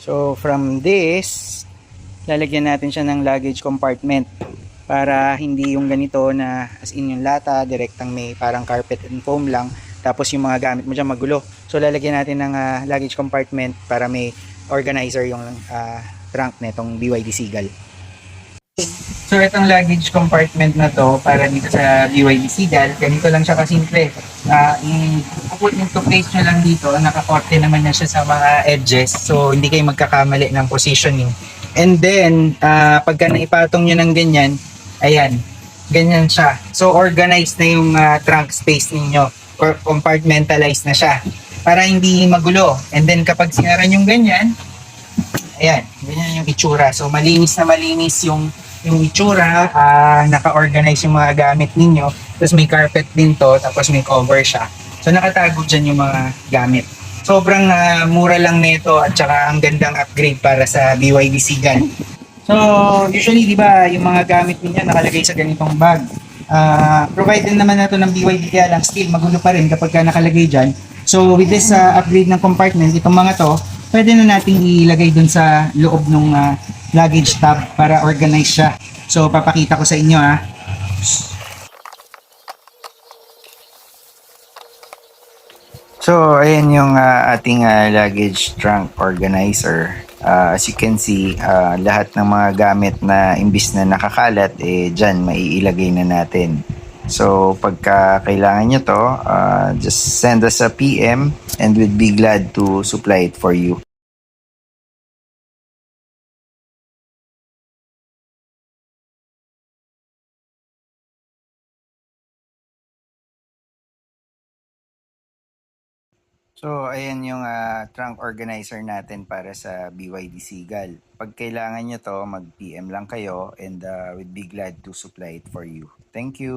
So from this, lalagyan natin siya ng luggage compartment para hindi yung ganito na as in yung lata, direktang may parang carpet and foam lang, tapos yung mga gamit mo dyan magulo. So lalagyan natin ng luggage compartment para may organizer yung trunk netong BYD Seagull. So itong luggage compartment na to para dito sa BYD Seagull, ganito lang siya kasimple. I-put into place nyo lang dito, nakakorte naman na siya sa mga edges, so hindi kayo magkakamali ng positioning. And then, pagka naipatong nyo ng ganyan, ayan, ganyan siya. So organized na yung trunk space ninyo, or compartmentalized na siya para hindi magulo. And then kapag sinara yung ganyan, ayan, ganyan yung itsura. So malinis na malinis yung itsura, naka-organize yung mga gamit ninyo. Tapos may carpet din to, tapos may cover siya. So nakatago dyan yung mga gamit. Sobrang mura lang nito at saka ang gandang upgrade para sa BYD Seagull. So usually, di ba, yung mga gamit niya nakalagay sa ganitong bag. Provided naman na to ng BYD, kaya lang still magulo pa rin kapag nakalagay dyan. So with this upgrade ng compartment, itong mga to, pwede na nating ilagay dun sa loob ng luggage tab para organize siya. So papakita ko sa inyo So ayan yung ating luggage trunk organizer. As you can see, lahat ng mga gamit na imbis na nakakalat, dyan maiilagay na natin. So pagka kailangan nyo to, just send us a PM and we'd be glad to supply it for you. So, ayan yung trunk organizer natin para sa BYD Seagull. Pag kailangan nyo to, mag-PM lang kayo and we'd be glad to supply it for you. Thank you!